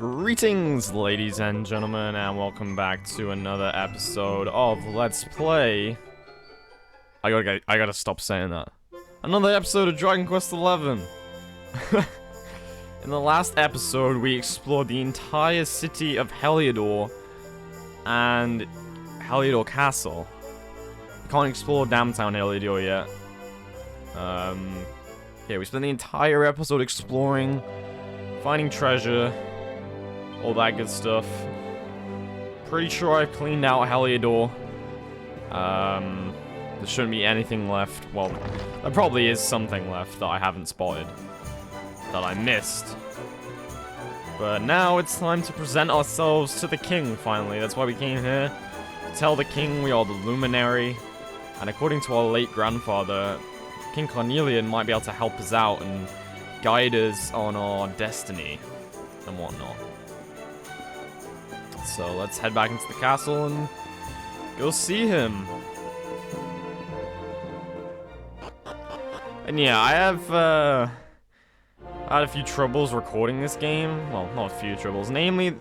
Greetings, ladies and gentlemen, and welcome back to another episode of Let's Play. I gotta stop saying that. Another episode of Dragon Quest XI. In the last episode, we explored the entire city of Heliodor and Heliodor Castle. We can't explore downtown Heliodor yet. Yeah, we spent the entire episode exploring, finding treasure, all that good stuff. Pretty sure I've cleaned out Heliodor. There shouldn't be anything left. Well, there probably is something left that I haven't spotted, that I missed. But now it's time to present ourselves to the king, finally. That's why we came here. To tell the king we are the luminary. And according to our late grandfather, King Carnelian might be able to help us out and guide us on our destiny and whatnot. So let's head back into the castle and go see him. And yeah, I had a few troubles recording this game. Well, not a few troubles. Namely,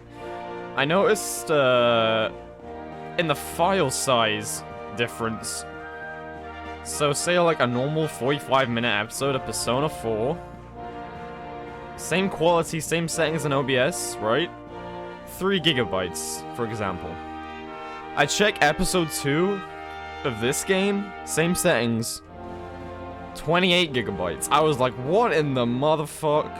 I noticed in the file size difference. So say like a normal 45-minute episode of Persona 4. Same quality, same settings in OBS, right? 3 gigabytes, for example. I check episode 2 of this game, same settings, 28 gigabytes. I was like, what in the motherfuck?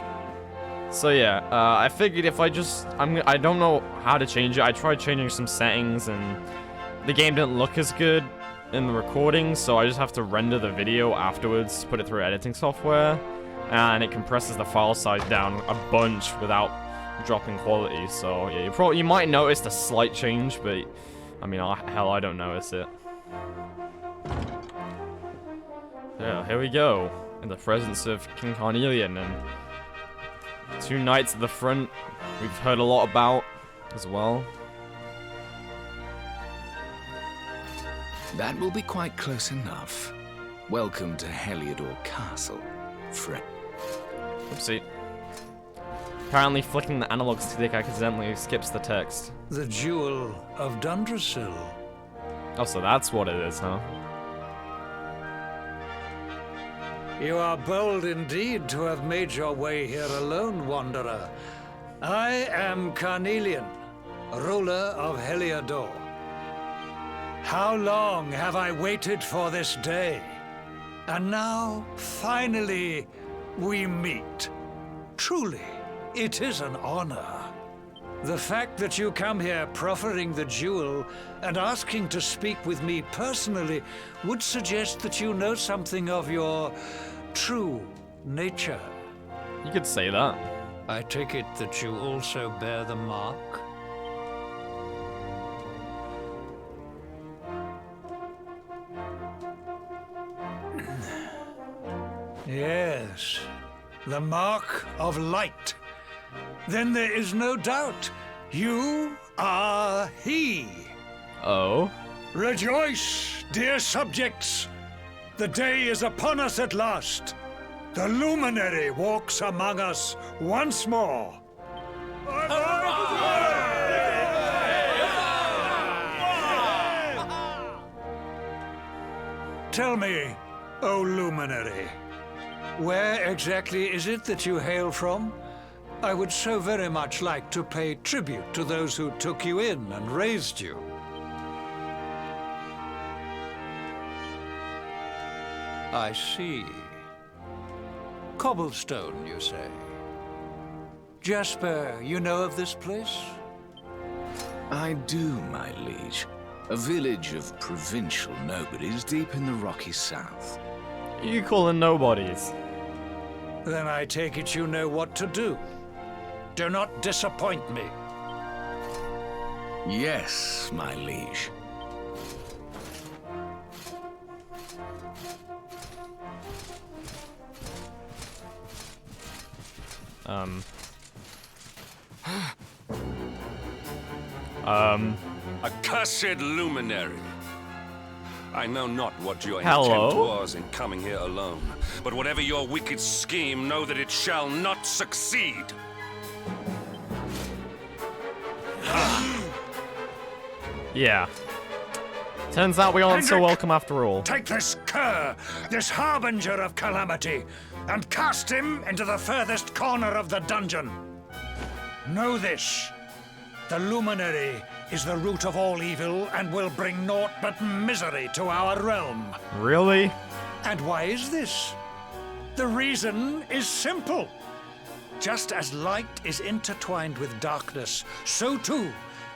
So yeah, I figured if I don't know how to change it. I tried changing some settings and the game didn't look as good in the recording, so I just have to render the video afterwards, put it through editing software, and it compresses the file size down a bunch without dropping quality. So yeah, you might notice a slight change, but I mean, hell, I don't notice it. Yeah, here we go, in the presence of King Carnelian and 2 knights at the front we've heard a lot about as well. That will be quite close enough. Welcome to Heliodor Castle, friend. Oopsie. Apparently flicking the analog stick accidentally skips the text. The Jewel of Dundrasil. Oh, so that's what it is, huh? You are bold indeed to have made your way here alone, Wanderer. I am Carnelian, ruler of Heliodor. How long have I waited for this day? And now, finally, we meet. Truly, it is an honor. The fact that you come here proffering the jewel and asking to speak with me personally would suggest that you know something of your true nature. You could say that. I take it that you also bear the mark? Yes, the mark of light. Then there is no doubt. You are he. Oh? Rejoice, dear subjects. The day is upon us at last. The luminary walks among us once more. Tell me, O luminary, where exactly is it that you hail from? I would so very much like to pay tribute to those who took you in and raised you. I see. Cobblestone, you say? Jasper, you know of this place? I do, my liege. A village of provincial nobodies deep in the rocky south. You call them nobodies. Then I take it you know what to do. Do not disappoint me. Yes, my liege. Accursed luminary. I know not what your Hello? intent was in coming here alone, but whatever your wicked scheme, know that it shall not succeed. Yeah. Turns out we aren't so Hendrik! welcome after all. Take this cur, this harbinger of calamity, and cast him into the furthest corner of the dungeon. Know this. The luminary is the root of all evil and will bring naught but misery to our realm. Really? And why is this? The reason is simple. Just as light is intertwined with darkness, so too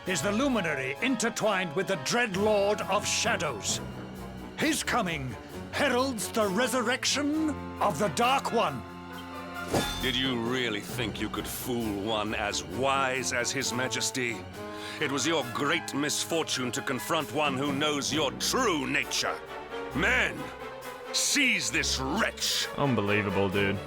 is the luminary intertwined with the dread lord of shadows. His coming heralds the resurrection of the Dark One. Did you really think you could fool one as wise as His Majesty? It was your great misfortune to confront one who knows your true nature. Men, seize this wretch! Unbelievable, dude.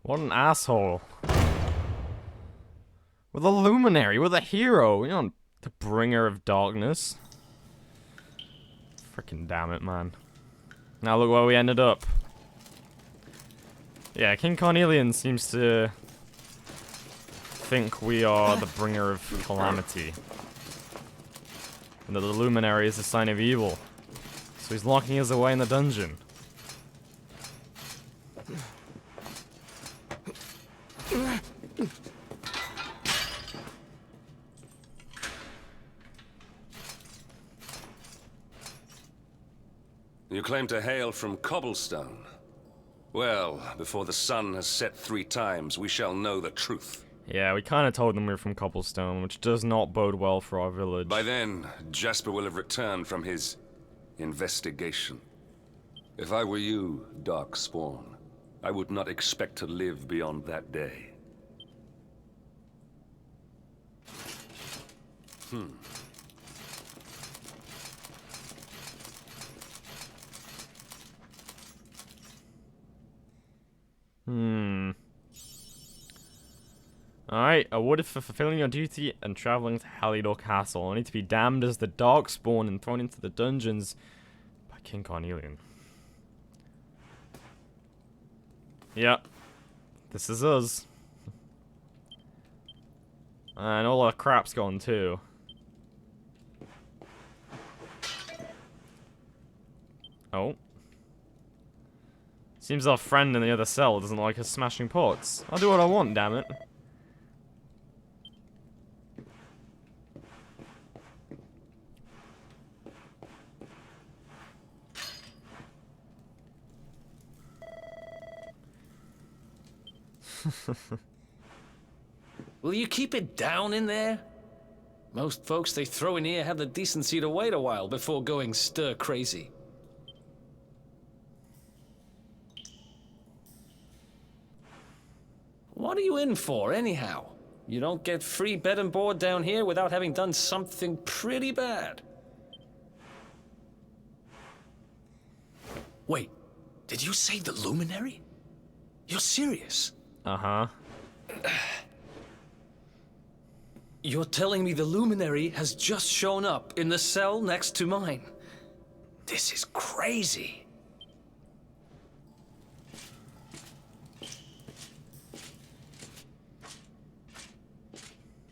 What an asshole. We're the luminary, we're the hero, we're not the bringer of darkness. Freaking damn it, man. Now look where we ended up. Yeah, King Carnelian seems to think we are the bringer of calamity. And that the luminary is a sign of evil. So he's locking us away in the dungeon. You claim to hail from Cobblestone. Well, before the sun has set 3 times, we shall know the truth. Yeah, we kind of told them we were from Cobblestone, which does not bode well for our village. By then, Jasper will have returned from his investigation. If I were you, Darkspawn, I would not expect to live beyond that day. Alright, awarded for fulfilling your duty and traveling to Heliodor Castle, only to be damned as the Darkspawn and thrown into the dungeons by King Carnelian. Yep. This is us. And all our crap's gone too. Oh. Seems our friend in the other cell doesn't like us smashing pots. I'll do what I want, damn it. Will you keep it down in there? Most folks they throw in here have the decency to wait a while before going stir crazy. What are you in for, anyhow? You don't get free bed and board down here without having done something pretty bad. Wait, did you say the Luminary? You're serious? Uh-huh. You're telling me the Luminary has just shown up in the cell next to mine? This is crazy.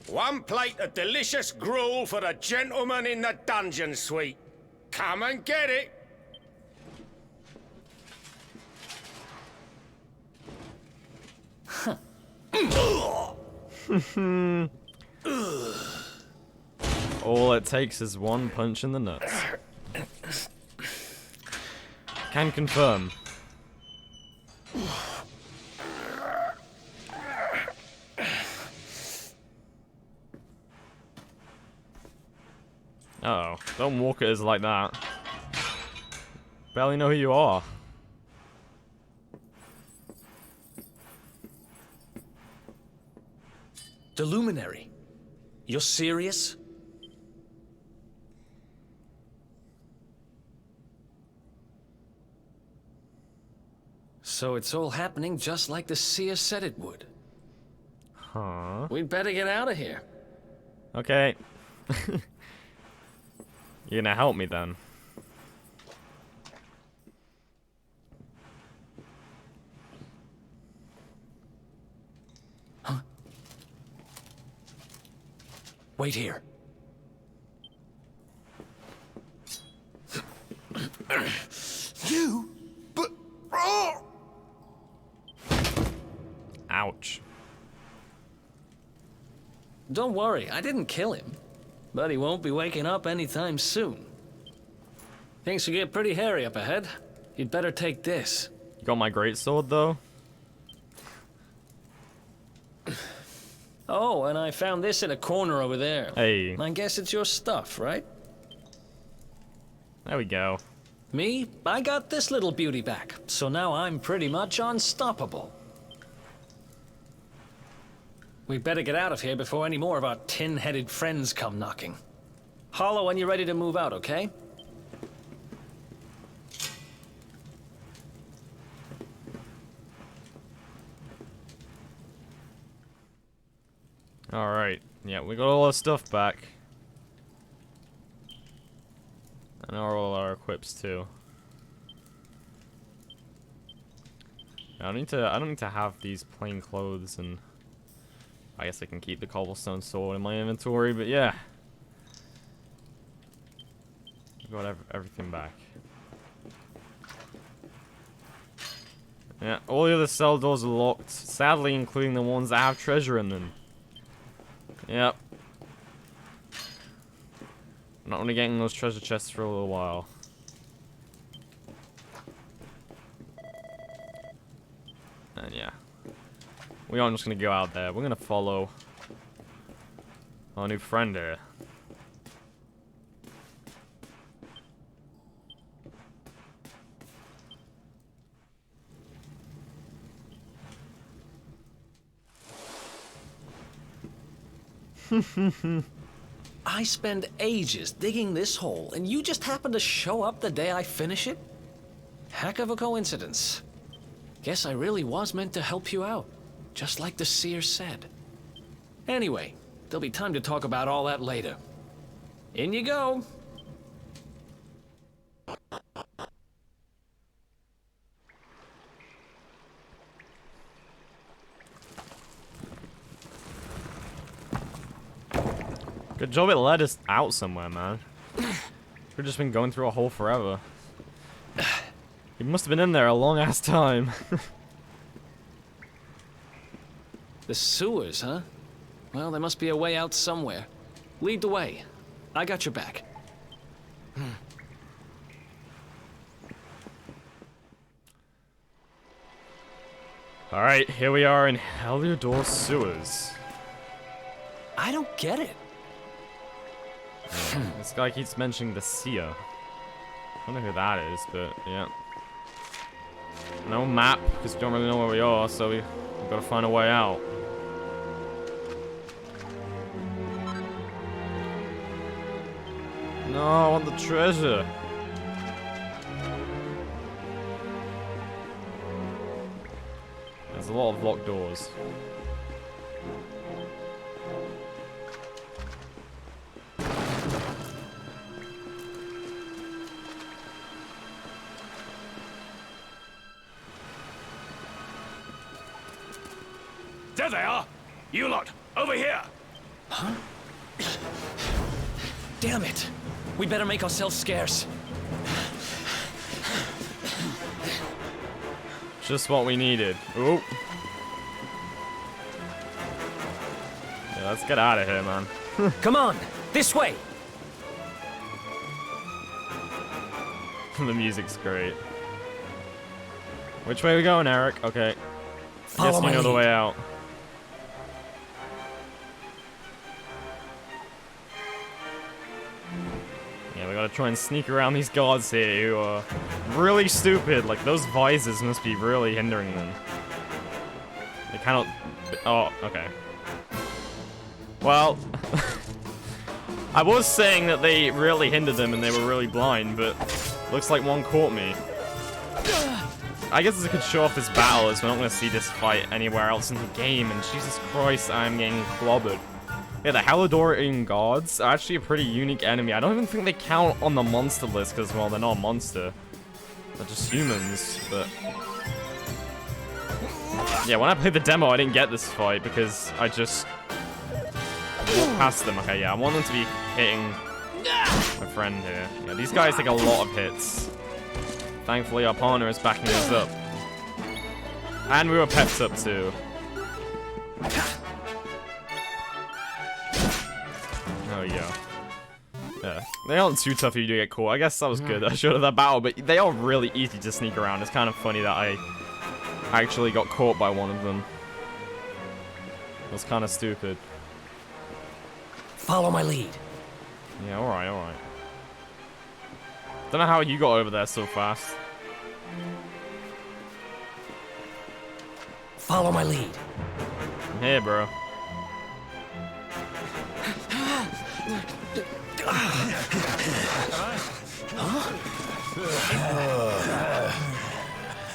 One plate of delicious gruel for the gentleman in the dungeon suite. Come and get it. All it takes is one punch in the nuts. Can confirm. Uh-oh, don't walk at us like that. Barely know who you are. The Luminary? You're serious? So it's all happening just like the seer said it would. Huh? We'd better get out of here. Okay. You're gonna help me then. Wait here. You? But... Oh! Ouch. Don't worry, I didn't kill him. But he won't be waking up anytime soon. Things will get pretty hairy up ahead. You'd better take this. You got my greatsword, though? Oh, and I found this in a corner over there. Hey. I guess it's your stuff, right? There we go. Me? I got this little beauty back, so now I'm pretty much unstoppable. We'd better get out of here before any more of our tin-headed friends come knocking. Holler when you're ready to move out, okay? Alright. Yeah, we got all our stuff back. And all our equips too. I don't need to have these plain clothes, and I guess I can keep the cobblestone sword in my inventory, but yeah. Got everything back. Yeah, all the other cell doors are locked, sadly including the ones that have treasure in them. Yep. I'm not gonna get in those treasure chests for a little while. And yeah. We aren't just gonna go out there. We're gonna follow our new friend here. I spend ages digging this hole, and you just happen to show up the day I finish it? Heck of a coincidence. Guess I really was meant to help you out, just like the seer said. Anyway, there'll be time to talk about all that later. In you go. Good job it led us out somewhere, man. We've just been going through a hole forever. He must have been in there a long ass time. The sewers, huh? Well, there must be a way out somewhere. Lead the way. I got your back. Alright, here we are in Heliodor sewers. I don't get it. This guy keeps mentioning the seer. I don't know who that is, but yeah. No map, because we don't really know where we are, so we've got to find a way out. No, I want the treasure. There's a lot of locked doors. There they are! You lot, over here! Huh? Damn it! We better make ourselves scarce. Just what we needed. Ooh. Yeah, let's get out of here, man. Come on, this way! The music's great. Which way are we going, Eric? Okay. I guess we know the way out. Yeah, we gotta try and sneak around these guards here who are really stupid. Like, those visors must be really hindering them. They cannot... Oh, okay. Well... I was saying that they really hindered them and they were really blind, but... Looks like one caught me. I guess I could show off this battle as we're not going to see this fight anywhere else in the game, and Jesus Christ, I'm getting clobbered. Yeah, the Heliodorian guards are actually a pretty unique enemy. I don't even think they count on the monster list, because, well, they're not a monster. They're just humans, but... Yeah, when I played the demo, I didn't get this fight, because I just... walk past them. Okay, yeah, I want them to be hitting my friend here. Yeah, these guys take a lot of hits. Thankfully, our partner is backing us up. And we were pepped up too. There we go. Yeah, they aren't too tough if you do get caught. I guess that was good. I showed of that battle, but they are really easy to sneak around. It's kind of funny that I actually got caught by one of them. It was kind of stupid. Follow my lead. Yeah, alright, alright. Don't know how you got over there so fast. Follow my lead. I'm here, bro.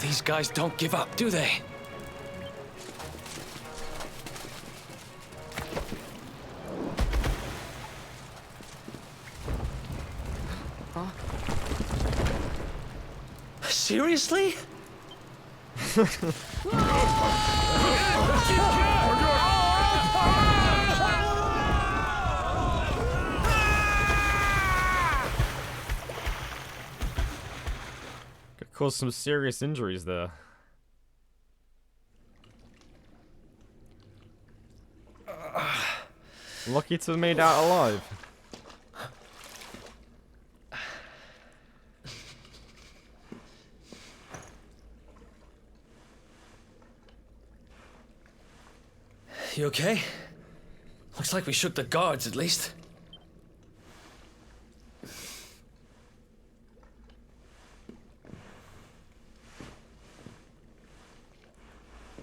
These guys don't give up, do they? Seriously? Could cause some serious injuries there. Lucky to have made out alive. You okay? Looks like we shook the guards, at least.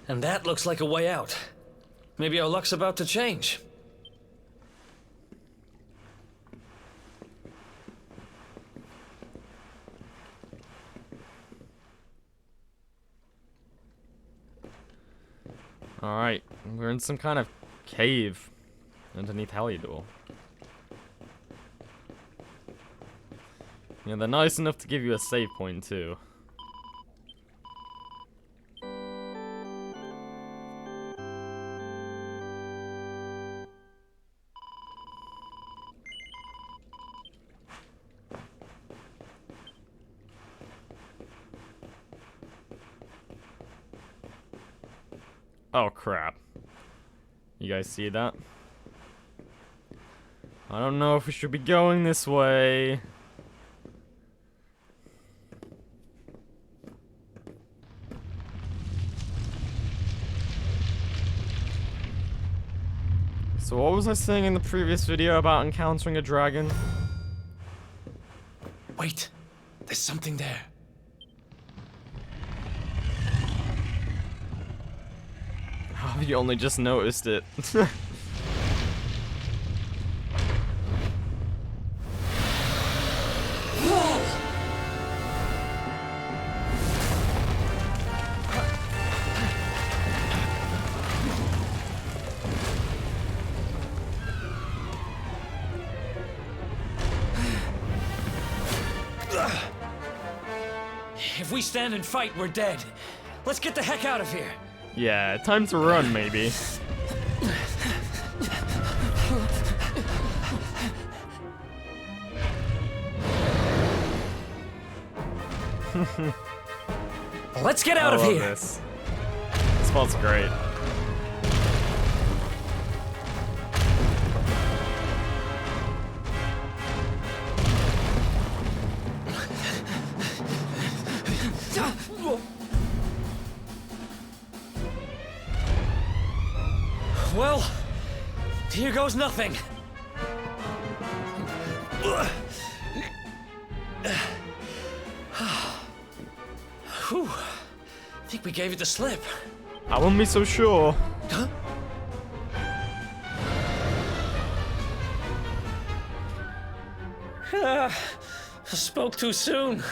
And that looks like a way out. Maybe our luck's about to change. Alright, we're in some kind of cave underneath Heliodor. Yeah, they're nice enough to give you a save point too. Oh crap. You guys see that? I don't know if we should be going this way. So what was I saying in the previous video about encountering a dragon? Wait, there's something there. How have you only just noticed it? If we stand and fight, we're dead. Let's get the heck out of here. Yeah, time to run, maybe. Let's get out I of love here. This spot's great. Well, here goes nothing. Whew. I think we gave it the slip. I wouldn't be so sure. Huh? I spoke too soon.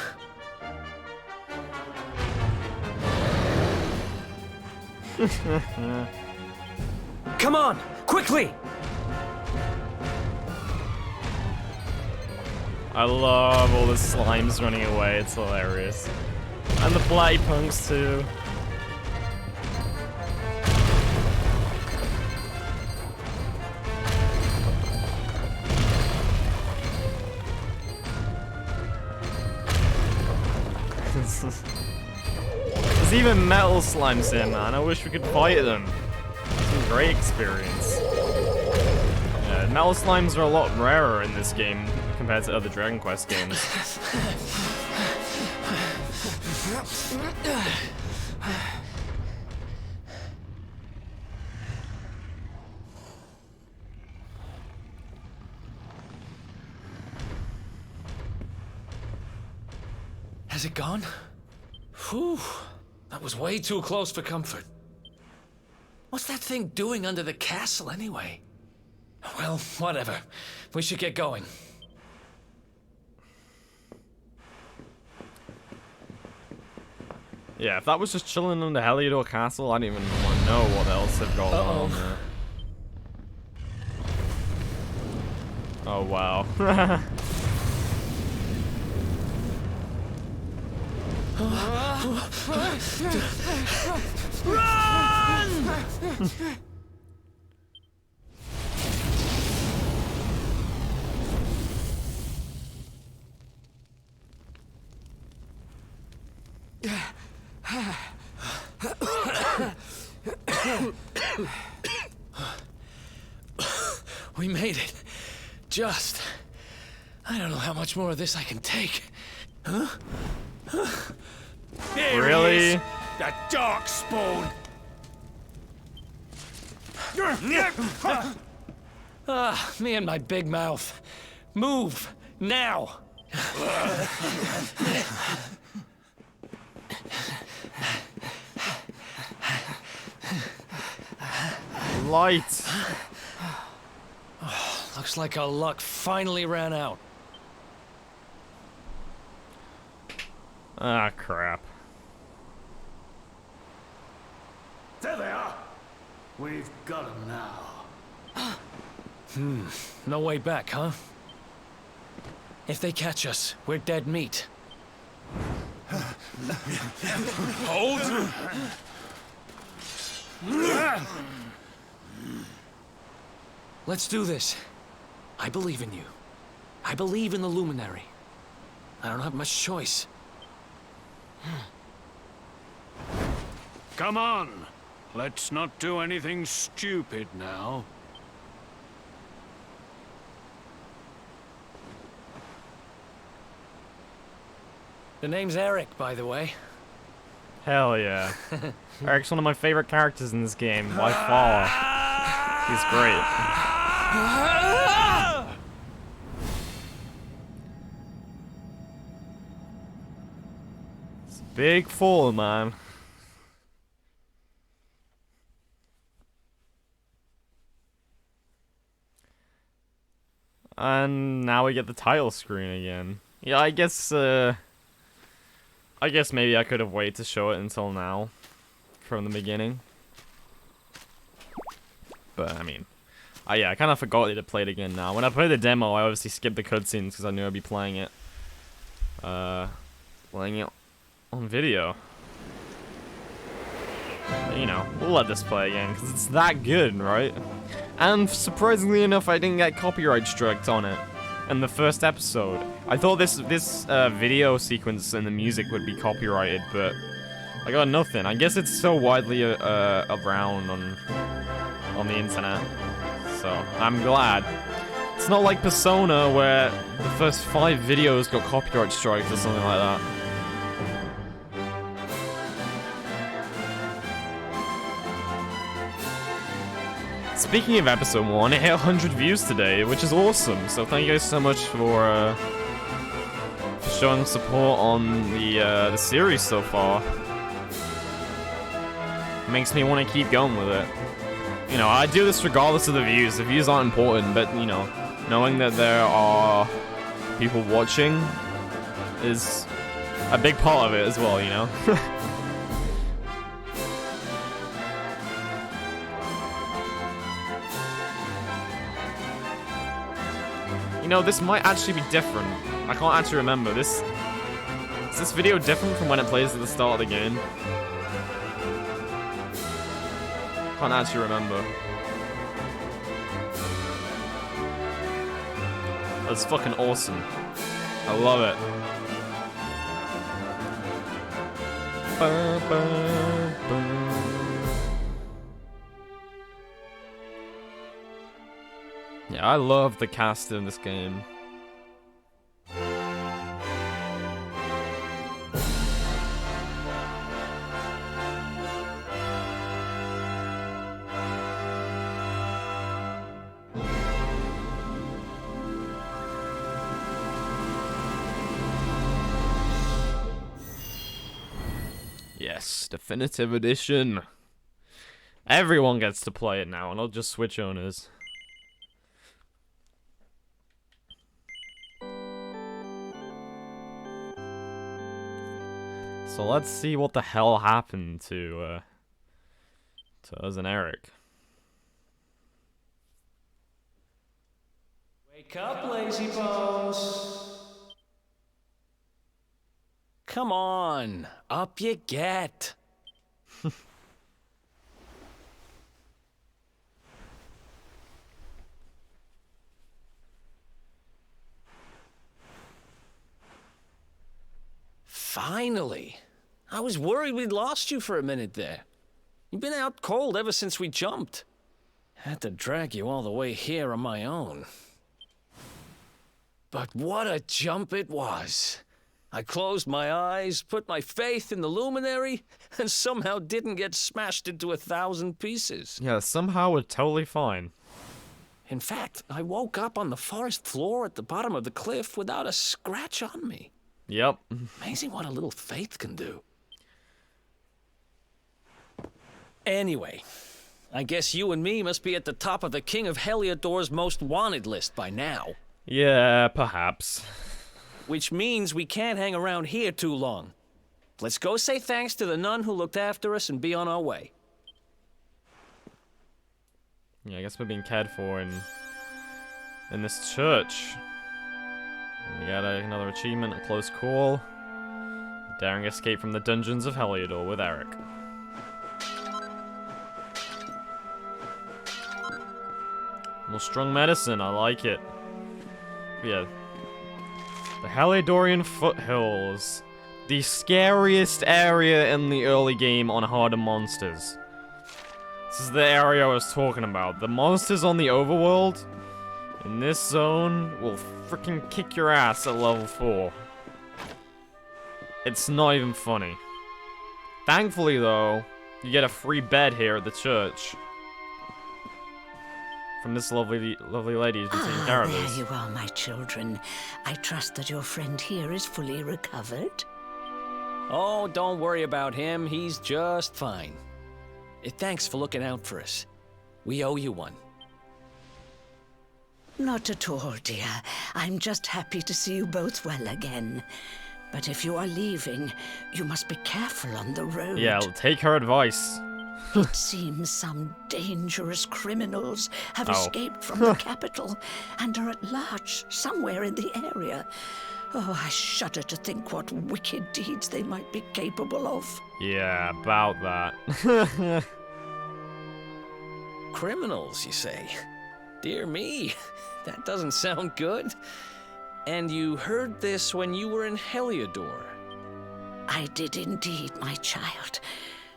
Come on, quickly! I love all the slimes running away, it's hilarious. And the bloody punks too. There's even metal slimes here, man. I wish we could fight them. It's a great experience. Yeah, metal slimes are a lot rarer in this game compared to other Dragon Quest games. Has it gone? Whew. That was way too close for comfort. What's that thing doing under the castle, anyway? Well, whatever. We should get going. Yeah, if that was just chilling in the Heliodor castle, I don't even want to know what else they've got on there. Oh, wow. We made it. Just. I don't know how much more of this I can take. Huh? Here Really? he is, the dark spawn. Ah, me and my big mouth. Move, now. Light. Looks like our luck finally ran out. Ah, crap. There they are. We've got them now. No way back, huh? If they catch us, we're dead meat. Hold. Let's do this. I believe in you. I believe in the Luminary. I don't have much choice. Come on. Let's not do anything stupid now. The name's Eric, by the way. Hell yeah. Eric's one of my favorite characters in this game, by far. He's great. It's a big fall, man. And now we get the title screen again. Yeah, I guess maybe I could have waited to show it until now, from the beginning. But, I mean, yeah, I kind of forgot to play it again now. When I played the demo, I obviously skipped the cutscenes because I knew I'd be playing it. Playing it on video. You know, we'll let this play again because it's that good, right? And surprisingly enough, I didn't get copyright struck on it in the first episode. I thought this video sequence and the music would be copyrighted, but I got nothing. I guess it's so widely around on the internet, so I'm glad. It's not like Persona where the first 5 videos got copyright strikes or something like that. Speaking of episode 1, it hit 100 views today, which is awesome. So thank you guys so much for showing support on the series so far. Makes me want to keep going with it. You know, I do this regardless of the views. The views aren't important, but you know, knowing that there are people watching is a big part of it as well, you know? You know, this might actually be different. I can't actually remember. Is this video different from when it plays at the start of the game? Can't actually remember. That's fucking awesome. I love it. ba, ba, ba. Yeah, I love the cast in this game. Yes, definitive edition. Everyone gets to play it now, and not just Switch owners. So let's see what the hell happened to us and Eric. Wake up, lazy bones. Come on, up you get. Finally. I was worried we'd lost you for a minute there. You've been out cold ever since we jumped. Had to drag you all the way here on my own. But what a jump it was. I closed my eyes, put my faith in the luminary, and somehow didn't get smashed into 1,000 pieces. Yeah, somehow we're totally fine. In fact, I woke up on the forest floor at the bottom of the cliff without a scratch on me. Yep. Amazing what a little faith can do. Anyway, I guess you and me must be at the top of the King of Heliodor's most wanted list by now. Yeah, perhaps. Which means we can't hang around here too long. Let's go say thanks to the nun who looked after us and be on our way. Yeah, I guess we're being cared for in this church. We got another achievement, a close call. Daring escape from the dungeons of Heliodor with Eric. More strong medicine, I like it. Yeah. The Heliodorian foothills. The scariest area in the early game on harder monsters. This is the area I was talking about. The monsters on the overworld in this zone will freaking kick your ass at level 4. It's not even funny. Thankfully, though, you get a free bed here at the church. From this lovely lady who's been taking care of us. There you are, my children. I trust that your friend here is fully recovered. Oh, don't worry about him. He's just fine. Thanks for looking out for us. We owe you one. Not at all, dear. I'm just happy to see you both well again. But if you are leaving, you must be careful on the road. Yeah, take her advice. It seems some dangerous criminals have escaped from the capital and are at large somewhere in the area. Oh, I shudder to think what wicked deeds they might be capable of. Yeah, about that. Criminals, you say? Dear me, that doesn't sound good. And you heard this when you were in Heliodor? I did indeed, my child.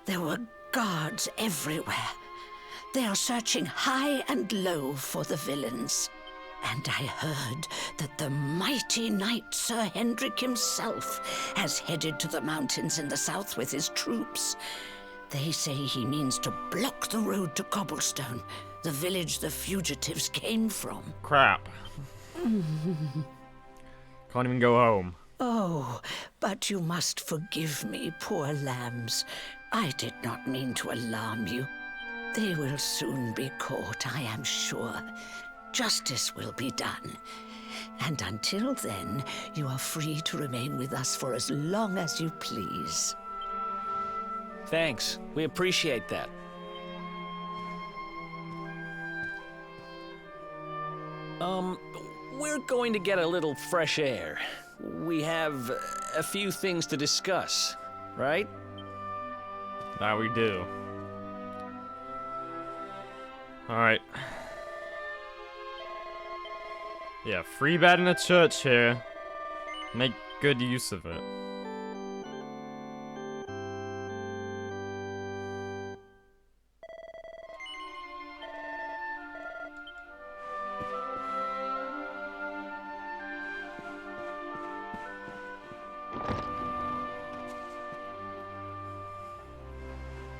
There were guards everywhere. They are searching high and low for the villains. And I heard that the mighty knight Sir Hendrik himself has headed to the mountains in the south with his troops. They say he means to block the road to Cobblestone, the village the fugitives came from. Crap. Can't even go home. Oh, but you must forgive me, poor lambs. I did not mean to alarm you. They will soon be caught, I am sure. Justice will be done. And until then, you are free to remain with us for as long as you please. Thanks. We appreciate that. We're going to get a little fresh air. We have a few things to discuss, right? That we do. Alright. Yeah, free bed in a church here. Make good use of it.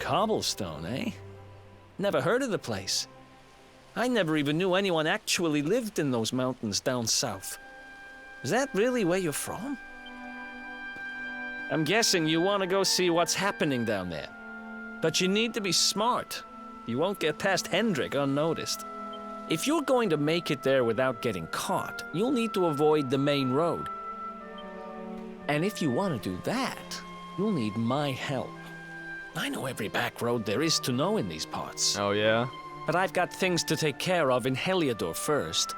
Cobblestone, eh? Never heard of the place. I never even knew anyone actually lived in those mountains down south. Is that really where you're from? I'm guessing you want to go see what's happening down there. But you need to be smart. You won't get past Hendrik unnoticed. If you're going to make it there without getting caught, you'll need to avoid the main road. And if you want to do that, you'll need my help. I know every back road there is to know in these parts. Oh, yeah? But I've got things to take care of in Heliodor first.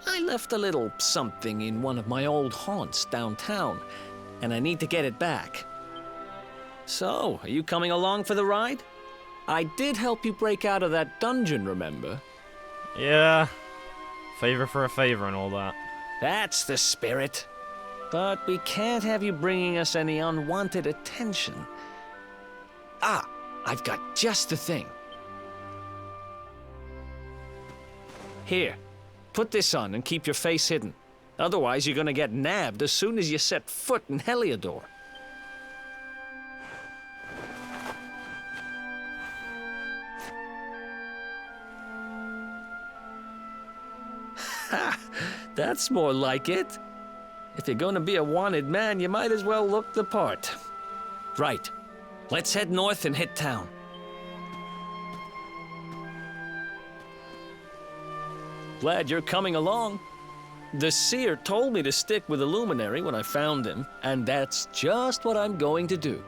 I left a little something in one of my old haunts downtown, and I need to get it back. So, are you coming along for the ride? I did help you break out of that dungeon, remember? Yeah. Favor for a favor and all that. That's the spirit. But we can't have you bringing us any unwanted attention. Ah, I've got just the thing. Here, put this on and keep your face hidden. Otherwise, you're gonna get nabbed as soon as you set foot in Heliodor. Ha! That's more like it. If you're gonna be a wanted man, you might as well look the part. Right. Let's head north and hit town. Glad you're coming along. The seer told me to stick with the luminary when I found him, and that's just what I'm going to do.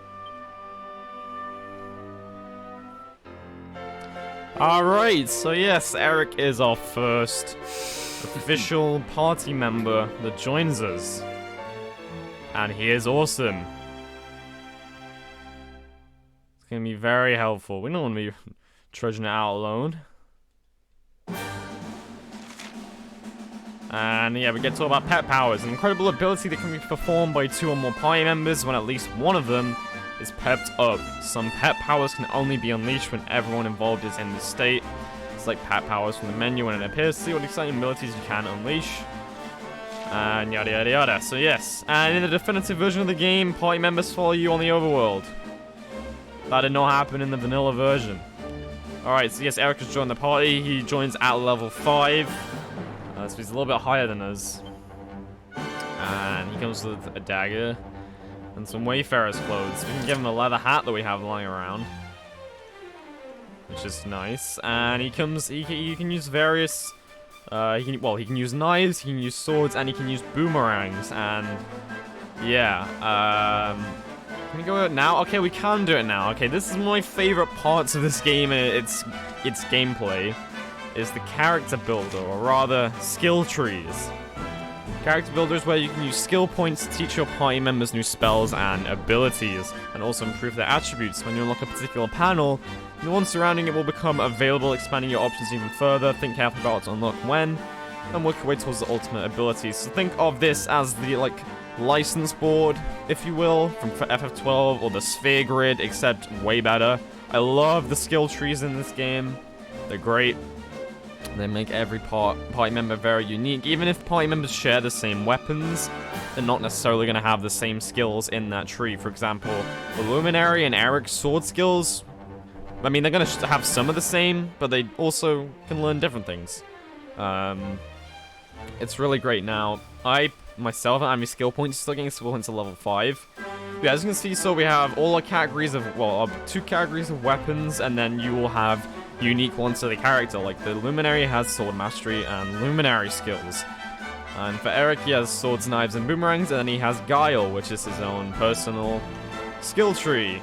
Alright, so yes, Eric is our first official party member that joins us. And he is awesome. It's gonna be very helpful. We don't want to be trudging it out alone. And yeah, we get to talk about pet powers, an incredible ability that can be performed by 2 or more party members when at least one of them is pepped up. Some pet powers can only be unleashed when everyone involved is in the state. It's like pet powers from the menu when it appears. See what exciting abilities you can unleash. And yada yada yada. So yes, and in the definitive version of the game, party members follow you on the overworld. That did not happen in the vanilla version. Alright, so yes, Eric has joined the party. He joins at level 5. So he's a little bit higher than us. And he comes with a dagger and some Wayfarer's clothes. We can give him a leather hat that we have lying around, which is nice. And he can use various, he can use knives, he can use swords, and he can use boomerangs. And yeah, can we go out now? Okay, we can do it now. Okay, this is one of my favorite parts of this game, and its gameplay. Is the character builder, or rather, skill trees. Character builder is where you can use skill points to teach your party members new spells and abilities, and also improve their attributes. When you unlock a particular panel, the one surrounding it will become available, expanding your options even further. Think carefully about what to unlock when, and work your way towards the ultimate abilities. So think of this as the, license board, if you will, from FF12, or the sphere grid, except way better. I love the skill trees in this game. They're great. They make every party member very unique. Even if party members share the same weapons, they're not necessarily going to have the same skills in that tree. For example, the Luminary and Eric's sword skills, I mean, they're going to have some of the same, but they also can learn different things. It's really great. Now, myself, and my skill points still getting skill points to level 5. Yeah, as you can see, so we have all our categories of, 2 categories of weapons, and then you will have unique ones to the character, like the Luminary has Sword Mastery and Luminary skills. And for Eric, he has Swords, Knives, and Boomerangs, and then he has Guile, which is his own personal skill tree.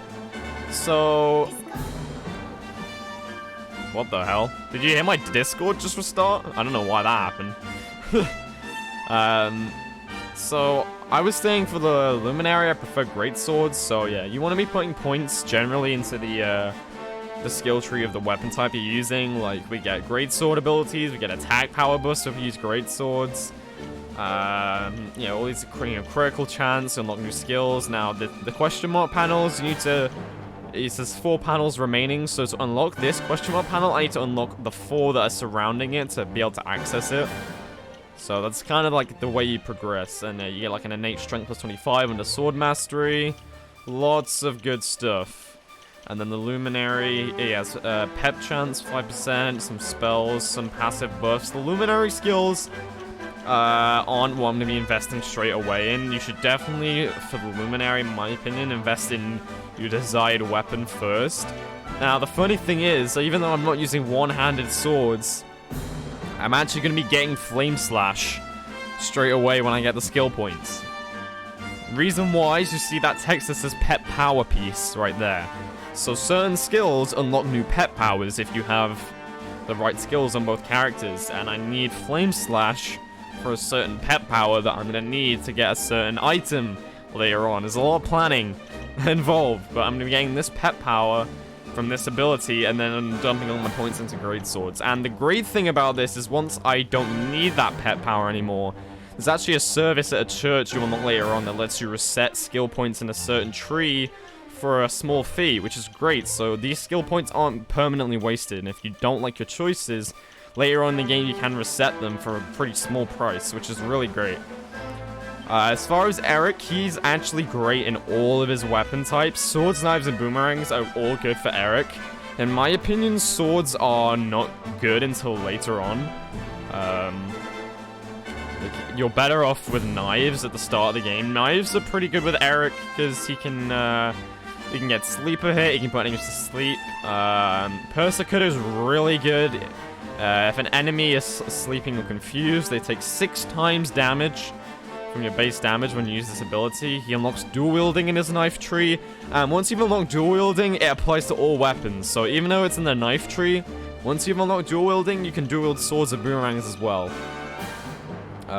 So... what the hell? Did you hear my Discord just restart? I don't know why that happened. So, I was saying for the Luminary, I prefer Greatswords, so yeah, you want to be putting points generally into the skill tree of the weapon type you're using. Like, we get greatsword abilities, we get attack power boost if we use greatswords. All these critical chance to unlock new skills. Now, the question mark panels, you need to... It says 4 panels remaining, so to unlock this question mark panel, I need to unlock the 4 that are surrounding it to be able to access it. So that's kind of like the way you progress. And you get like an innate strength plus 25 under sword mastery. Lots of good stuff. And then the Luminary, he has pep chance, 5%, some spells, some passive buffs. The Luminary skills aren't what I'm going to be investing straight away in. You should definitely, for the Luminary, in my opinion, invest in your desired weapon first. Now, the funny thing is, even though I'm not using one-handed swords, I'm actually going to be getting Flame Slash straight away when I get the skill points. Reason why is you see that text that says Pet Power piece right there. So certain skills unlock new pet powers if you have the right skills on both characters, and I need Flame Slash for a certain pet power that I'm going to need to get a certain item later on. There's a lot of planning involved, but I'm going to be getting this pet power from this ability, and then I'm dumping all my points into Great Swords. And the great thing about this is once I don't need that pet power anymore, there's actually a service at a church you unlock later on that lets you reset skill points in a certain tree for a small fee, which is great. So these skill points aren't permanently wasted, and if you don't like your choices, later on in the game you can reset them for a pretty small price, which is really great. As far as Eric, he's actually great in all of his weapon types. Swords, knives, and boomerangs are all good for Eric. In my opinion, swords are not good until later on. You're better off with knives at the start of the game. Knives are pretty good with Eric because he can get sleeper hit, he can put enemies to sleep. Persecutor is really good. If an enemy is sleeping or confused, they take 6 times damage from your base damage when you use this ability. He unlocks dual wielding in his knife tree. Once you've unlocked dual wielding, it applies to all weapons. So even though it's in the knife tree, once you've unlocked dual wielding, you can dual wield swords and boomerangs as well.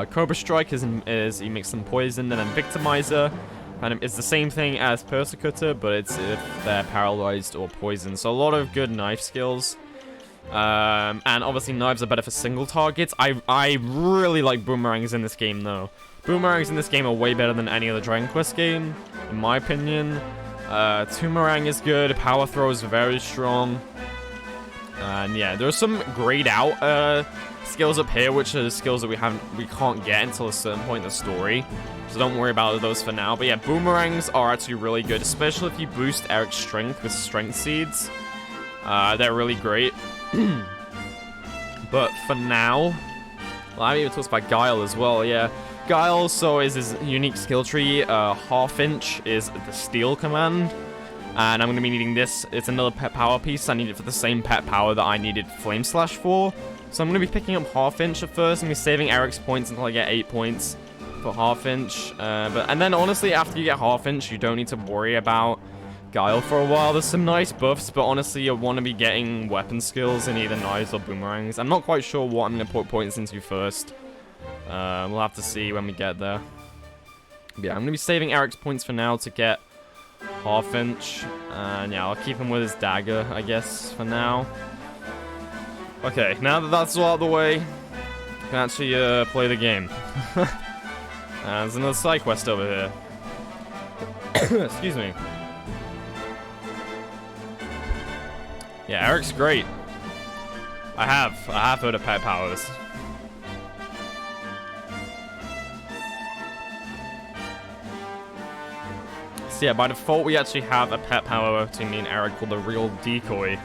Cobra Strike is he makes them poison, and then Victimizer is the same thing as Persecutor, but it's if they're paralyzed or poisoned. So a lot of good knife skills. And obviously knives are better for single targets. I really like boomerangs in this game though. Boomerangs in this game are way better than any other Dragon Quest game, in my opinion. Toomerang is good, Power Throw is very strong. And yeah, there's some grayed out skills up here, which are skills that we can't get until a certain point in the story. So don't worry about those for now. But yeah, boomerangs are actually really good, especially if you boost Eric's strength with strength seeds. They're really great. But for now, well, I haven't even talked about Guile as well, yeah. Guile so is his unique skill tree. Half Inch is the steal command. And I'm going to be needing this. It's another pet power piece. I need it for the same pet power that I needed Flame Slash for. So I'm going to be picking up Half Inch at first. I'm going to be saving Eric's points until I get 8 points for Half Inch. And then honestly, after you get Half Inch, you don't need to worry about Guile for a while. There's some nice buffs, but honestly, you'll want to be getting weapon skills in either knives or boomerangs. I'm not quite sure what I'm going to put points into first. We'll have to see when we get there. But yeah, I'm going to be saving Eric's points for now to get Half Inch. And yeah, I'll keep him with his dagger, I guess, for now. Okay, now that that's all out of the way, I can actually play the game. There's another side quest over here. Excuse me. Yeah, Eric's great. I have heard of pet powers. So yeah, by default we actually have a pet power between me and Eric called the Real Decoy.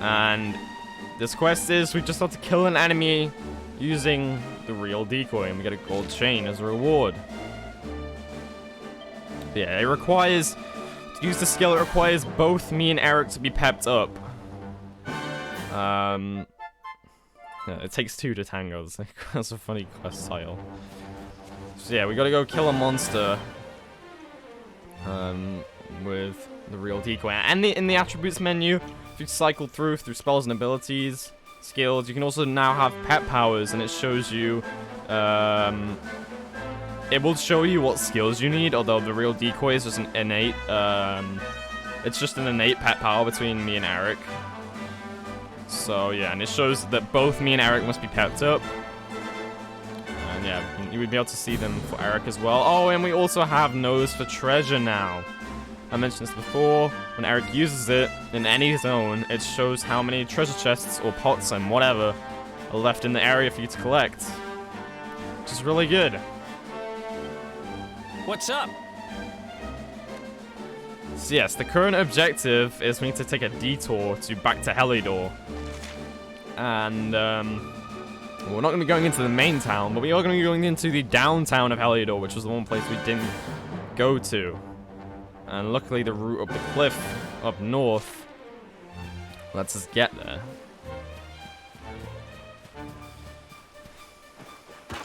And this quest is we just have to kill an enemy using the Real Decoy, and we get a gold chain as a reward. But yeah, it requires, to use the skill, it requires both me and Eric to be pepped up. Yeah, it takes 2 to tango. That's a funny quest title. So yeah, we gotta go kill a monster with the Real Decoy. And in the attributes menu, if you cycle through spells and abilities, skills, you can also now have pet powers, and it shows you, it will show you what skills you need, although the Real Decoy is just an innate, it's just an innate pet power between me and Eric. So yeah, and it shows that both me and Eric must be pepped up. And yeah, you would be able to see them for Eric as well. Oh, and we also have Nose for Treasure now. I mentioned this before. When Eric uses it in any zone, it shows how many treasure chests or pots and whatever are left in the area for you to collect. Which is really good. What's up? So yes, the current objective is we need to take a detour back to Heliodor. And, we're not going to be going into the main town, but we are going to be going into the downtown of Heliodor, which was the one place we didn't go to. And luckily the route up the cliff up north lets us get there. You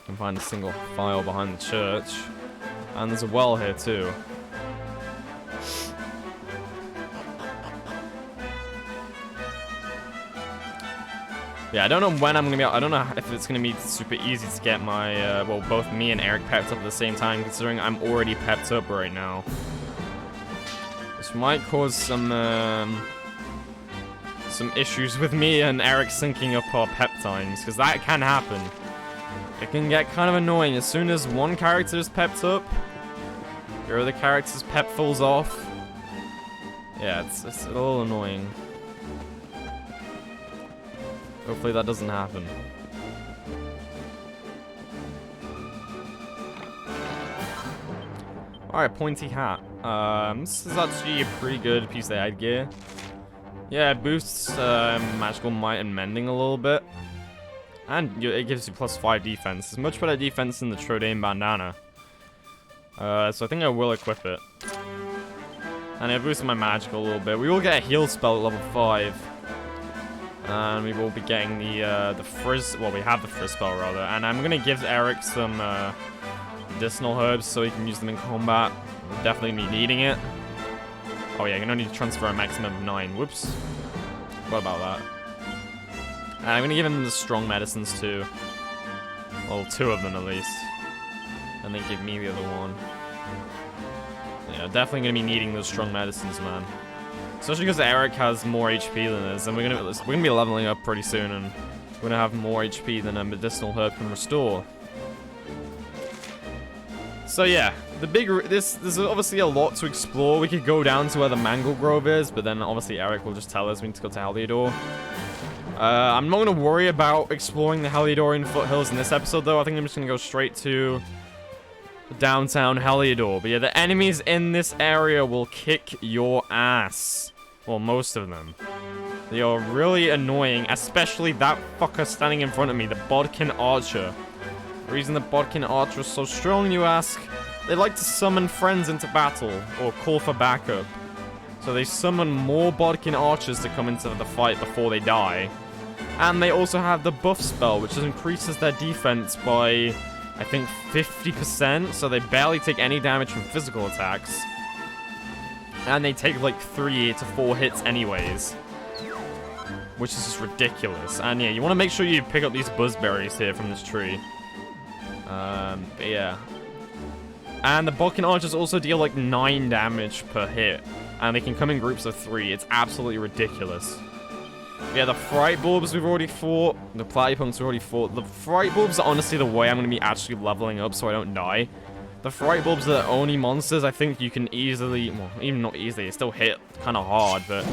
can find a single file behind the church. And there's a well here too. Yeah, I don't know when I'm gonna be. I don't know if it's gonna be super easy to get my, well, both me and Eric pepped up at the same time, considering I'm already pepped up right now. This might cause some issues with me and Eric syncing up our pep times, because that can happen. It can get kind of annoying as soon as one character is pepped up, your other character's pep falls off. Yeah, it's a little annoying. Hopefully that doesn't happen. Alright, pointy hat. This is actually a pretty good piece of headgear. Yeah, it boosts magical might and mending a little bit. And it gives you +5 defense. It's much better defense than the Trodain bandana. So I think I will equip it. And it boosts my magical a little bit. We will get a heal spell at level 5. And we will be getting the frizz. Well, we have the frizz spell rather. And I'm gonna give Eric some medicinal herbs so he can use them in combat. We'll definitely be needing it. Oh yeah, you can only transfer a maximum of 9. Whoops. What about that? And I'm gonna give him the strong medicines too. Well, 2 of them at least. And then give me the other one. Yeah, definitely gonna be needing those strong medicines, man. Especially because Eric has more HP than us, and we're gonna be leveling up pretty soon, and we're gonna have more HP than a medicinal herb can restore. So yeah, there's obviously a lot to explore. We could go down to where the Mangle Grove is, but then obviously Eric will just tell us we need to go to Heliodor. I'm not gonna worry about exploring the Heliodorian foothills in this episode, though. I think I'm just gonna go straight to downtown Heliodor. But yeah, the enemies in this area will kick your ass. Well, most of them. They are really annoying, especially that fucker standing in front of me, the Bodkin Archer. The reason the Bodkin Archer is so strong, you ask? They like to summon friends into battle, or call for backup. So they summon more Bodkin Archers to come into the fight before they die. And they also have the buff spell, which increases their defense by, I think, 50%, so they barely take any damage from physical attacks. And they take like 3 to 4 hits anyways. Which is just ridiculous. And yeah, you want to make sure you pick up these buzzberries here from this tree. But yeah. And the Bodkin Archers also deal like 9 damage per hit. And they can come in groups of 3. It's absolutely ridiculous. Yeah, the Fright Bulbs we've already fought. The Platypunks we've already fought. The Fright Bulbs are honestly the way I'm going to be actually leveling up so I don't die. The Fright Bulbs are the only monsters I think you can easily... Well, even not easily. They still hit kind of hard, but...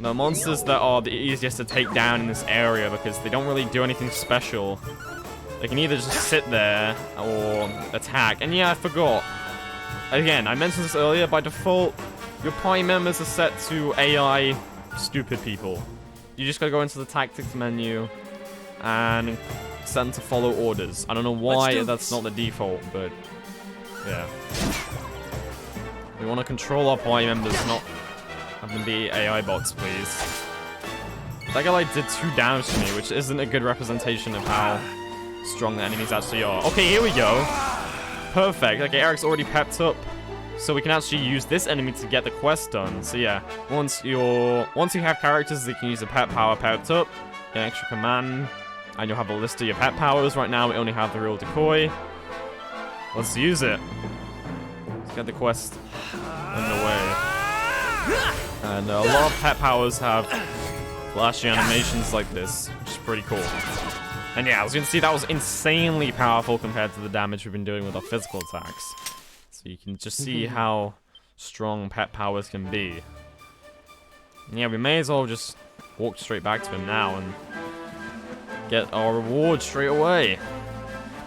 The monsters that are the easiest to take down in this area because they don't really do anything special. They can either just sit there or attack. And yeah, I forgot. Again, I mentioned this earlier. By default, your party members are set to AI stupid people. You just gotta go into the tactics menu and set them to follow orders. I don't know why that's not the default, but yeah. We want to control our party members, not have them be AI bots, please. That guy like did 2 damage to me, which isn't a good representation of how strong the enemies actually are. Okay, here we go. Perfect. Okay, Eric's already pepped up, so we can actually use this enemy to get the quest done. So yeah, once you have characters that can use a pet power pepped up, get an extra command, and you'll have a list of your pet powers. Right now, we only have the real decoy. Let's use it. Let's get the quest underway. And a lot of pet powers have flashy animations like this, which is pretty cool. And yeah, as you can see, that was insanely powerful compared to the damage we've been doing with our physical attacks. So you can just see how strong pet powers can be. And yeah, we may as well just walk straight back to him now and get our reward straight away.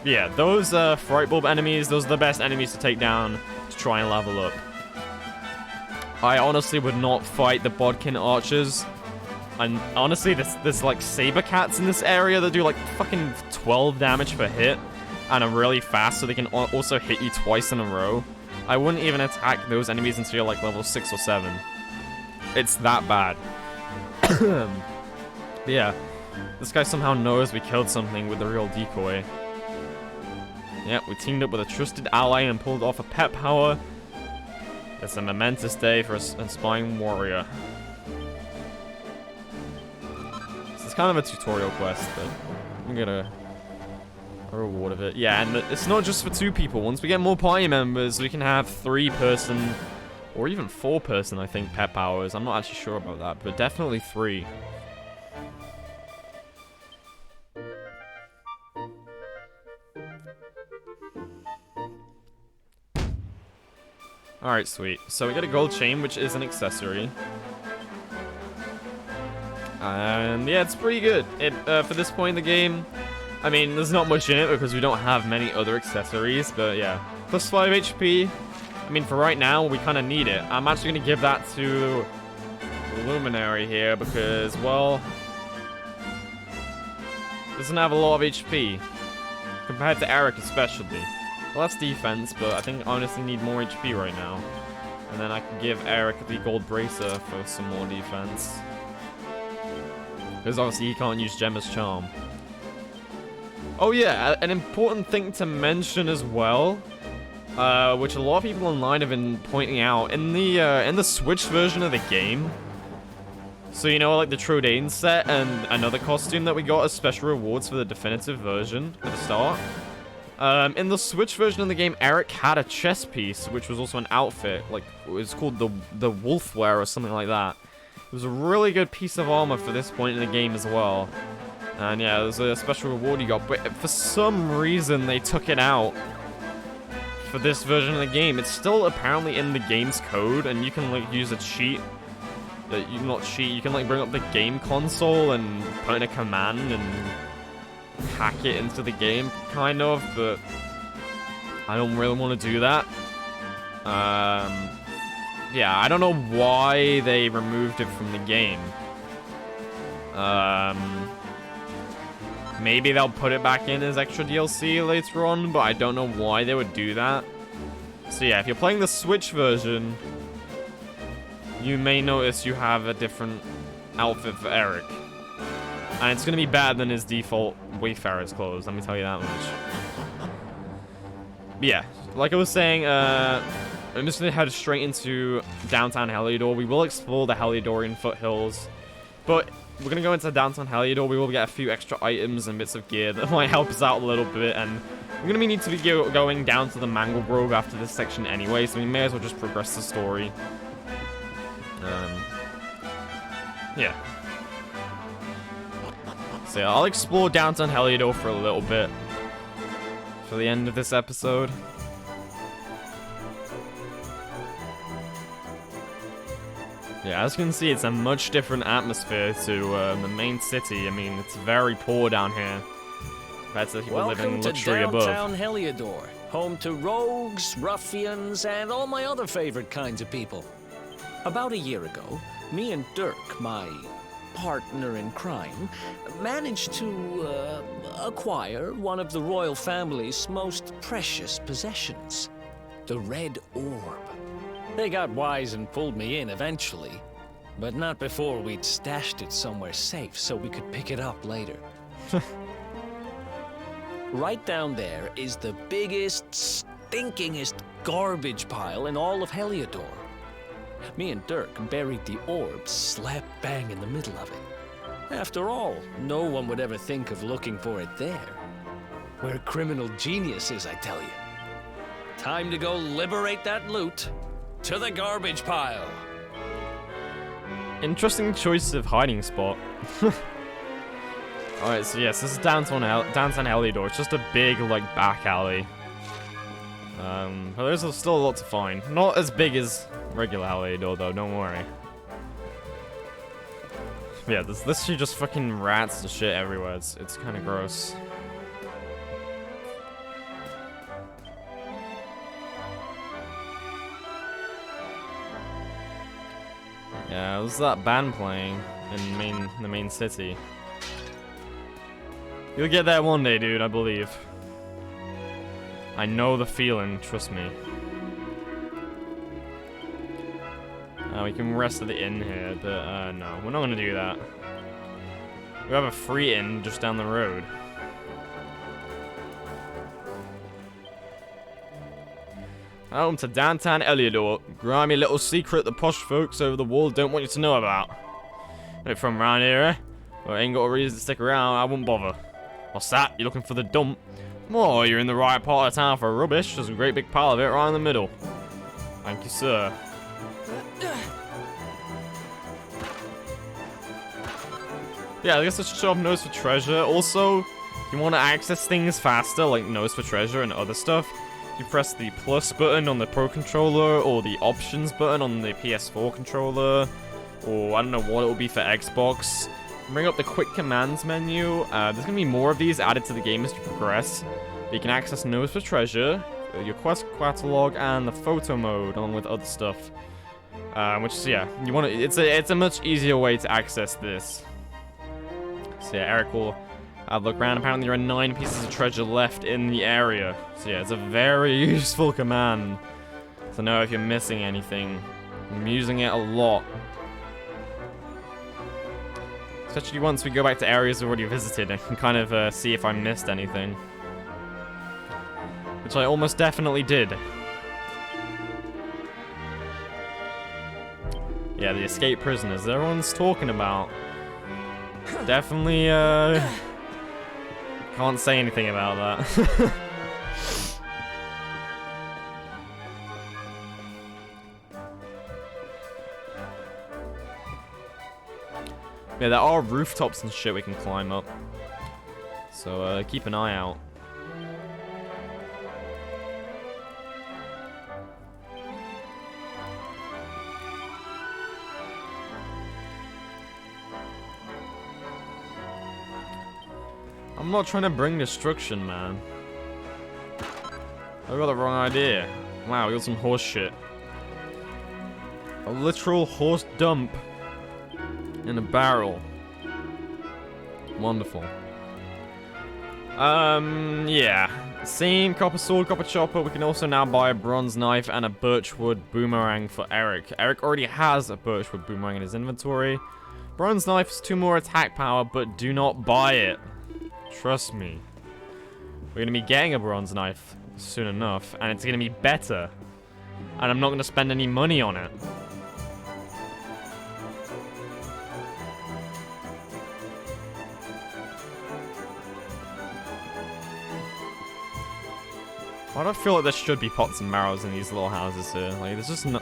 But yeah, those Fright Bulb enemies, those are the best enemies to take down to try and level up. I honestly would not fight the Bodkin archers. And honestly, there's like saber cats in this area that do like fucking 12 damage per hit and are really fast, so they can also hit you twice in a row. I wouldn't even attack those enemies until you're like level 6 or 7. It's that bad. Yeah, this guy somehow knows we killed something with the real decoy. Yeah, we teamed up with a trusted ally and pulled off a pet power. It's a momentous day for an aspiring warrior. So it's kind of a tutorial quest, but I'm gonna a reward of it. Yeah, and it's not just for 2 people. Once we get more party members, we can have 3-person or even 4-person, I think, pet powers. I'm not actually sure about that, but definitely 3. Alright, sweet. So we get a gold chain, which is an accessory. And yeah, it's pretty good. For this point in the game, I mean, there's not much in it because we don't have many other accessories, but yeah. Plus 5 HP. I mean, for right now, we kind of need it. I'm actually going to give that to Luminary here because, well, doesn't have a lot of HP. Compared to Eric especially. Well, that's defense, but I think I honestly need more HP right now. And then I can give Eric the gold bracer for some more defense. Because obviously he can't use Gemma's charm. Oh yeah, an important thing to mention as well, which a lot of people online have been pointing out, in the Switch version of the game. So you know, like the Trodaine set and another costume that we got as special rewards for the definitive version at the start. In the Switch version of the game, Eric had a chest piece, which was also an outfit. Like, it was called the Wolf Wear or something like that. It was a really good piece of armor for this point in the game as well. And yeah, there's a special reward you got, but for some reason they took it out for this version of the game. It's still apparently in the game's code, and you can like use a cheat. That you not cheat, you can like bring up the game console and put in a command and hack it into the game, kind of, but I don't really want to do that. Yeah, I don't know why they removed it from the game. Maybe they'll put it back in as extra DLC later on, but I don't know why they would do that. So yeah, if you're playing the Switch version, you may notice you have a different outfit for Eric. And it's going to be better than his default Wayfarer's clothes, let me tell you that much. But yeah, like I was saying, I'm just going to head straight into downtown Heliodor. We will explore the Heliodorian foothills, but we're going to go into downtown Heliodor. We will get a few extra items and bits of gear that might help us out a little bit, and we're going to need to be going down to the Mangle Grove after this section anyway, so we may as well just progress the story. Yeah. So yeah, I'll explore downtown Heliodor for a little bit for the end of this episode. Yeah, as you can see, it's a much different atmosphere to the main city. I mean, it's very poor down here compared to people living luxury above. Welcome to downtown Heliodor, home to rogues, ruffians, and all my other favorite kinds of people. About a year ago, me and Dirk, my partner in crime, managed to acquire one of the royal family's most precious possessions, the Red Orb. They got wise and pulled me in eventually, but not before we'd stashed it somewhere safe so we could pick it up later. Right down there is the biggest, stinkingest garbage pile in all of Heliodor. Me and Dirk buried the orb slap bang in the middle of it. After all, no one would ever think of looking for it there. We're criminal geniuses, I tell you. Time to go liberate that loot. To the garbage pile. Interesting choice of hiding spot. Alright, so yes, this is downtown Heliodor. It's just a big, like, back alley. But there's still a lot to find. Not as big as regular Heliodor, though, don't worry. Yeah, there's literally just fucking rats and shit everywhere. It's kind of gross. Yeah, it was that band playing in the main city. You'll get there one day, dude, I believe. I know the feeling, trust me. We can rest at the inn here, but no, we're not gonna do that. We have a free inn just down the road. Home to downtown Heliodor, grimy little secret the posh folks over the wall don't want you to know about. If from around here, eh? Well, ain't got a reason to stick around, I wouldn't bother. What's that? You looking for the dump? Well, you're in the right part of town for rubbish. There's a great big pile of it right in the middle. Thank you, sir. Yeah, I guess let's show up Nose for Treasure. Also, if you want to access things faster, like Nose for Treasure and other stuff, you press the plus button on the Pro Controller, or the options button on the PS4 controller, or I don't know what it will be for Xbox. Bring up the quick commands menu. There's going to be more of these added to the game as you progress. You can access Nose for Treasure, your quest catalog, and the photo mode, along with other stuff. Which is, yeah, you want to. It's a much easier way to access this. So yeah, Eric will have a look around. Apparently there are 9 pieces of treasure left in the area. So yeah, it's a very useful command to know if you're missing anything. I'm using it a lot. Especially once we go back to areas we've already visited, I can kind of see if I missed anything. Which I almost definitely did. Yeah, the escaped prisoners everyone's talking about. Definitely, can't say anything about that. Yeah, there are rooftops and shit we can climb up. So, keep an eye out. I'm not trying to bring destruction, man. I got the wrong idea. Wow, we got some horse shit. A literal horse dump in a barrel. Wonderful. Yeah. Same copper sword, copper chopper. We can also now buy a bronze knife and a birchwood boomerang for Eric. Eric already has a birchwood boomerang in his inventory. Bronze knife is 2 more attack power, but do not buy it. Trust me. We're going to be getting a bronze knife soon enough, and it's going to be better. And I'm not going to spend any money on it. Why do I feel like there should be pots and barrels in these little houses here? Like, there's just no...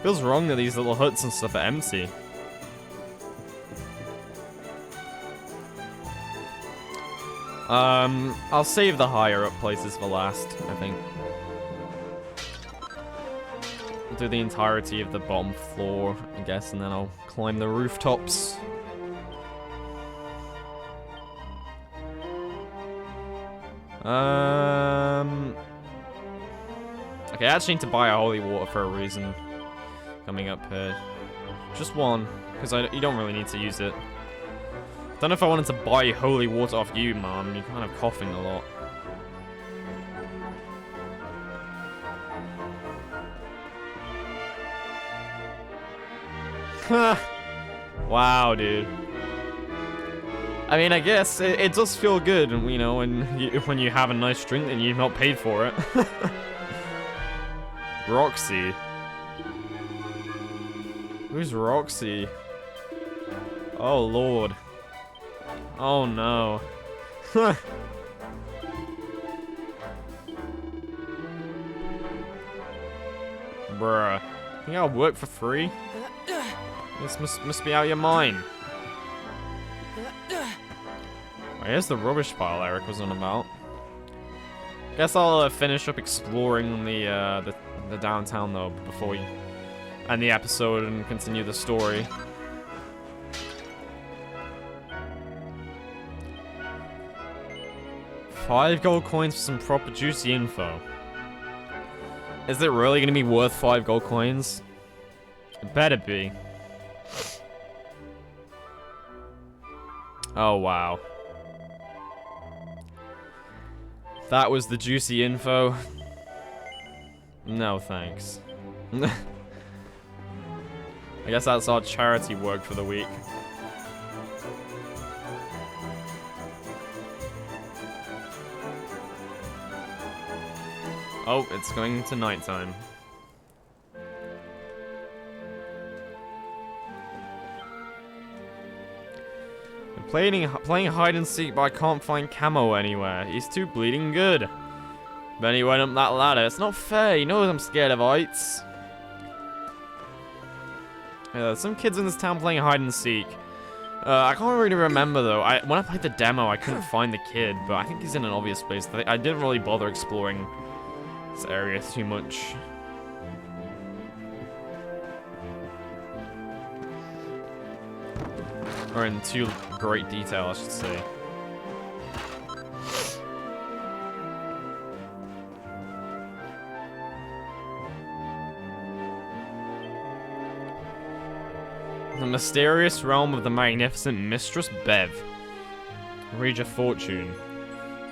feels wrong that these little huts and stuff are empty. I'll save the higher up places for last, I think. I'll do the entirety of the bottom floor, I guess, and then I'll climb the rooftops. Okay, I actually need to buy a holy water for a reason. Coming up here. Just one, because you don't really need to use it. Don't know if I wanted to buy holy water off you, Mom. You're kind of coughing a lot. Wow, dude. I mean, I guess it does feel good, you know, when you have a nice drink and you've not paid for it. Roxy. Who's Roxy? Oh, Lord. Oh no. Bruh. Think I'll work for free? This must be out of your mind. Oh, here's the rubbish pile Eric was on about. Guess I'll finish up exploring the downtown though before we end the episode and continue the story. $5 gold coins for some proper juicy info. Is it really going to be worth 5 gold coins? It better be. Oh, wow. That was the juicy info. No, thanks. I guess that's our charity work for the week. Oh, it's going into nighttime. Playing hide and seek, but I can't find Camo anywhere. He's too bleeding good. Then he went up that ladder. It's not fair. He knows I'm scared of heights. Yeah, some kids in this town playing hide and seek. I can't really remember though. When I played the demo, I couldn't find the kid, but I think he's in an obvious place. I didn't really bother exploring this area too much. Or in too great detail, I should say. The mysterious realm of the magnificent Mistress Bev. Read your fortune.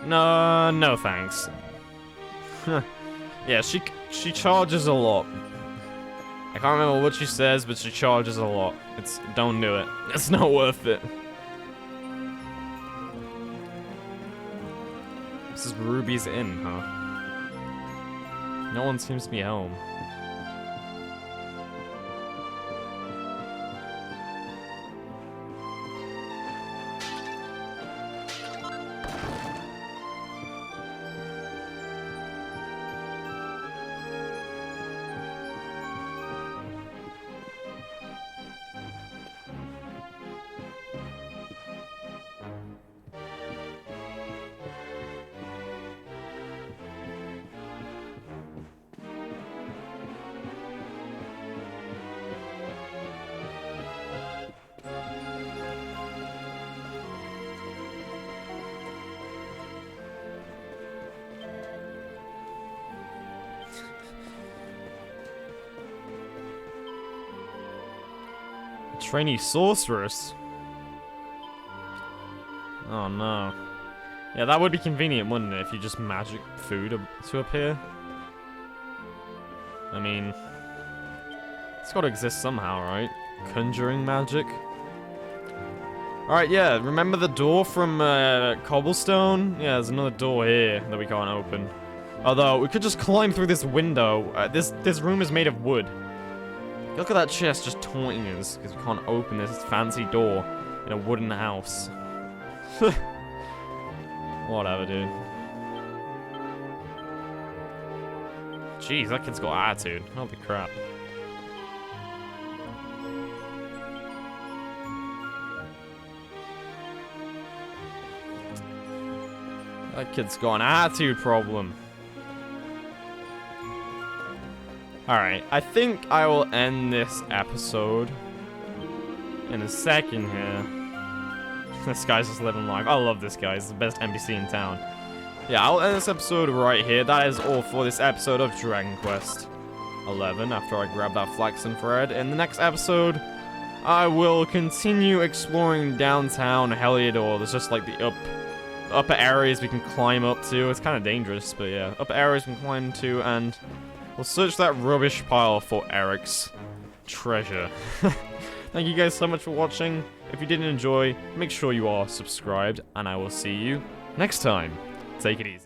No thanks. Yeah, she charges a lot. I can't remember what she says, but she charges a lot. Don't do it. It's not worth it. This is Ruby's Inn, huh? No one seems to be home. Trainee sorceress? Oh no. Yeah, that would be convenient, wouldn't it, if you just magic food to appear? I mean, it's gotta exist somehow, right? Conjuring magic? Alright, yeah, remember the door from Cobblestone? Yeah, there's another door here that we can't open. Although, we could just climb through this window. This room is made of wood. Look at that chest just taunting us, because we can't open this fancy door in a wooden house. Whatever, dude. Jeez, that kid's got attitude. Holy crap. That kid's got an attitude problem. Alright, I think I will end this episode in a second here. This guy's just living life. I love this guy. He's the best NPC in town. Yeah, I'll end this episode right here. That is all for this episode of Dragon Quest 11 after I grab that flaxen thread. In the next episode, I will continue exploring downtown Heliodor. There's just like the upper areas we can climb up to. It's kind of dangerous, but yeah. Upper areas we can climb to, and we'll search that rubbish pile for Eric's treasure. Thank you guys so much for watching. If you did enjoy, make sure you are subscribed, and I will see you next time. Take it easy.